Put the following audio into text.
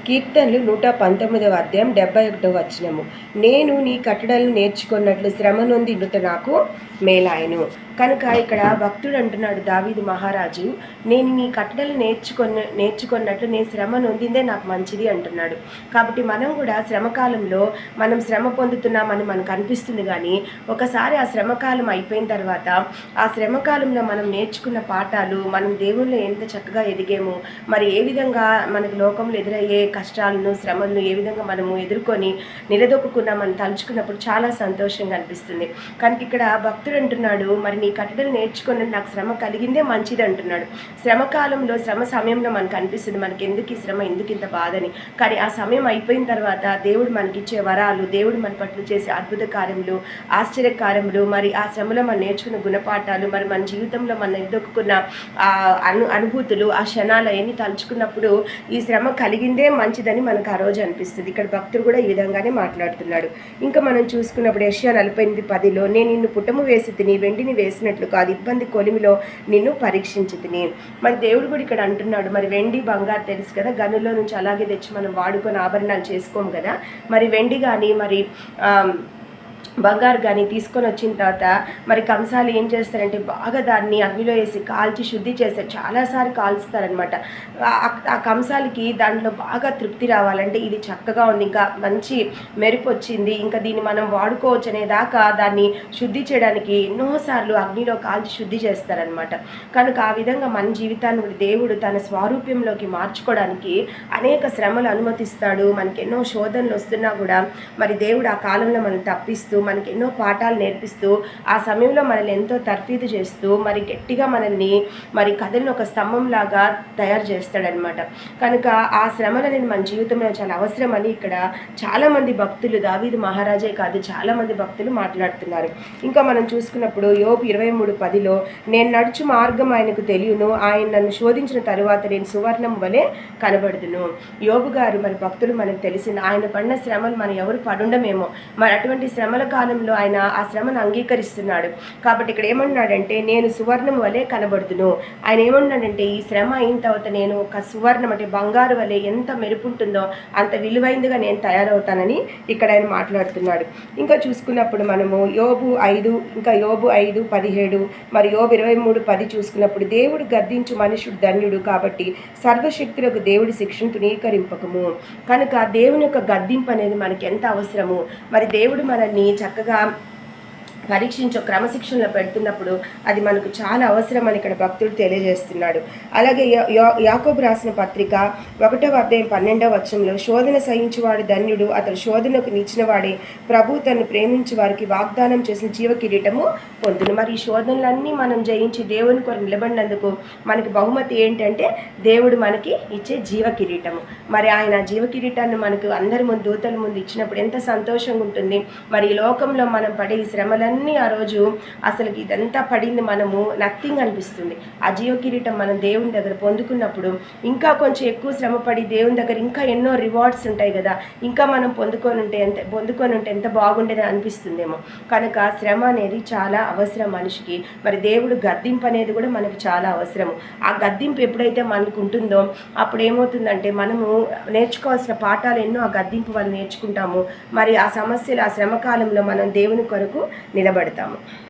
కీర్తనలు 119వ అధ్యాయం 71వ వచనము. నేను నీ కట్టడలను నేర్చుకున్నట్లు శ్రమ నొందిండుట నాకు మేలాయను. కనుక ఇక్కడ భక్తుడు అంటున్నాడు దావీదు మహారాజు, నేను నీ కట్టడలు నేర్చుకున్నట్లు నేను శ్రమ నొందిందే నాకు మంచిది అంటున్నాడు. కాబట్టి మనం కూడా శ్రమకాలంలో మనం శ్రమ పొందుతున్నామని మనకు అనిపిస్తుంది, కానీ ఒకసారి ఆ శ్రమకాలం అయిపోయిన తర్వాత ఆ శ్రమకాలంలో మనం నేర్చుకున్న పాఠాలు, మనం దేవుళ్ళు ఎంత చక్కగా ఎదిగాము, మరి ఏ విధంగా మనకు లోకంలో ఎదురయ్యే కష్టాలను శ్రమలను ఏ విధంగా మనము ఎదుర్కొని నిలదొక్కున్నామని తలుచుకున్నప్పుడు చాలా సంతోషంగా అనిపిస్తుంది. కనుక ఇక్కడ భక్తుడు అంటున్నాడు, మరి నీ కట్టడలు నేర్చుకుని నాకు శ్రమ కలిగిందే మంచిది అంటున్నాడు. శ్రమకాలంలో శ్రమ సమయంలో మనకు అనిపిస్తుంది మనకి ఎందుకు ఈ శ్రమ, ఎందుకు ఇంత బాధని. కానీ ఆ సమయం అయిపోయిన తర్వాత దేవుడు మనకిచ్చే వరాలు, దేవుడు మన పట్ల చేసే అద్భుత కార్యములు, ఆశ్చర్య కార్యములు, మరి ఆ శ్రమలో మనం నేర్చుకున్న గుణపాఠాలు, మరి మన జీవితంలో మనం ఎదుర్కొన్న అనుభూతులు, ఆ క్షణాలు అవన్నీ తలుచుకున్నప్పుడు ఈ శ్రమ కలిగిందే మంచిదని మనకు ఆ రోజు అనిపిస్తుంది. ఇక్కడ భక్తుడు కూడా ఈ విధంగానే మాట్లాడుతున్నాడు. ఇంకా మనం చూసుకున్నప్పుడు యెషయా 48:10లో నేను నిన్ను పుటము వేసి తిని వెండిని వేసినట్లు కాదు, ఇబ్బంది కొలిమిలో నిన్ను పరీక్షించి తిని. మరి దేవుడు కూడా ఇక్కడ అంటున్నాడు, మరి వెండి బంగారు తెలుసు కదా, గనుల్లో నుంచి అలాగే తెచ్చి మనం వాడుకొని ఆభరణాలు చేసుకోము కదా, మరి వెండి కానీ మరి బంగారు కానీ తీసుకొని వచ్చిన తర్వాత మరి కంసాలు ఏం చేస్తారంటే బాగా దాన్ని అగ్నిలో వేసి కాల్చి శుద్ధి చేస్తారు, చాలాసార్లు కాల్స్తారనమాట. ఆ కంసాలకి దాంట్లో బాగా తృప్తి రావాలంటే ఇది చక్కగా ఉంది, ఇంకా మంచి మెరుపు వచ్చింది, ఇంకా దీన్ని మనం వాడుకోవచ్చు అనేదాకా దాన్ని శుద్ధి చేయడానికి ఎన్నోసార్లు అగ్నిలో కాల్చి శుద్ధి చేస్తారనమాట. కనుక ఆ విధంగా మన జీవితాన్ని కూడా దేవుడు తన స్వరూప్యంలోకి మార్చుకోవడానికి అనేక శ్రమలు అనుమతిస్తాడు. మనకి ఎన్నో శోధనలు వస్తున్నా కూడా మరి దేవుడు ఆ కాలంలో మనం తప్పిస్తూ మనకి ఎన్నో పాఠాలు నేర్పిస్తూ ఆ సమయంలో మనల్ని ఎంతో తర్ఫీదు చేస్తూ మరి గట్టిగా మనల్ని మరి కథలను ఒక స్తంభంలాగా తయారు చేస్తాడనమాట. కనుక ఆ శ్రమలు అనేది మన జీవితంలో చాలా అవసరమని ఇక్కడ చాలామంది భక్తులు, దావీదు మహారాజే కాదు చాలామంది భక్తులు మాట్లాడుతున్నారు. ఇంకా మనం చూసుకున్నప్పుడు యోబు 23:10లో నేను నడుచు మార్గం ఆయనకు తెలియను, ఆయన నన్ను శోధించిన తరువాత నేను సువర్ణం వలె కనబడుదును. యోబు గారు మరి భక్తులు మనకు తెలిసింది, ఆయన పడిన శ్రమలు మనం ఎవరు పడుండమేమో, మరి అటువంటి శ్రమల కాలంలో ఆయన ఆ శ్రమను అంగీకరిస్తున్నాడు. కాబట్టి ఇక్కడ ఏమన్నాడంటే నేను సువర్ణం వలె కనబడుదును. ఆయన ఏమన్నాడంటే ఈ శ్రమ అయిన తర్వాత నేను ఒక సువర్ణం అంటే బంగారు వలె ఎంత మెరుపుంటుందో అంత విలువైందిగా నేను తయారవుతానని ఇక్కడ ఆయన మాట్లాడుతున్నాడు. ఇంకా చూసుకున్నప్పుడు మనము యోబు 5:17 మరి యోబు 23:10 చూసుకున్నప్పుడు దేవుడు గద్దించు మనుషుడు ధన్యుడు, కాబట్టి సర్వశక్తులకు దేవుడి శిక్షను తునీకరింపకము. కనుక దేవుని యొక్క గద్దింపు అనేది మనకి ఎంత అవసరము. మరి దేవుడు మనల్ని చక్కగా పరీక్షించో క్రమశిక్షణలో పెడుతున్నప్పుడు అది మనకు చాలా అవసరం అని ఇక్కడ భక్తుడు తెలియజేస్తున్నాడు. అలాగే యాకోబు రాసిన పత్రిక 1వ అధ్యాయం 12వ వచనంలో శోధన సహించువాడు ధన్యుడు, అతడు శోధనకు నిలిచిన వాడే ప్రభు తను ప్రేమించి వారికి వాగ్దానం చేసిన జీవ కిరీటము పొందును. మరి ఈ శోధనలన్నీ మనం జయించి దేవుని కొరకు నిలబడినందుకు మనకి బహుమతి ఏంటంటే దేవుడు మనకి ఇచ్చే జీవ కిరీటము. మరి ఆయన జీవ కిరీటాన్ని మనకు అందరి ముందు, దూతల ముందు ఇచ్చినప్పుడు ఎంత సంతోషంగా ఉంటుంది. మరి ఈ లోకంలో మనం పడే ఈ శ్రమలన్నీ ఆ రోజు అసలు ఇదంతా పడింది మనము నథింగ్ అనిపిస్తుంది. ఆ జీవ కిరీటం మనం దేవుని దగ్గర పొందుకున్నప్పుడు ఇంకా కొంచెం ఎక్కువ శ్రమపడి దేవుని దగ్గర ఇంకా ఎన్నో రివార్డ్స్ ఉంటాయి కదా, ఇంకా మనం పొందుకొని ఉంటే ఎంత బాగుండేదని అనిపిస్తుందేమో. కనుక శ్రమ అనేది చాలా అవసరం మనిషికి. మరి దేవుడు గద్దింపు అనేది కూడా మనకు చాలా అవసరము. ఆ గద్దింపు ఎప్పుడైతే మనకు ఉంటుందో అప్పుడు ఏమవుతుందంటే మనము నేర్చుకోవాల్సిన పాఠాలు ఎన్నో ఆ గద్దింపు వల్ల నేర్చుకుంటాము. మరి ఆ సమస్యలు, ఆ శ్రమకాలంలో మనం దేవుని కొరకు నిలబడతాము.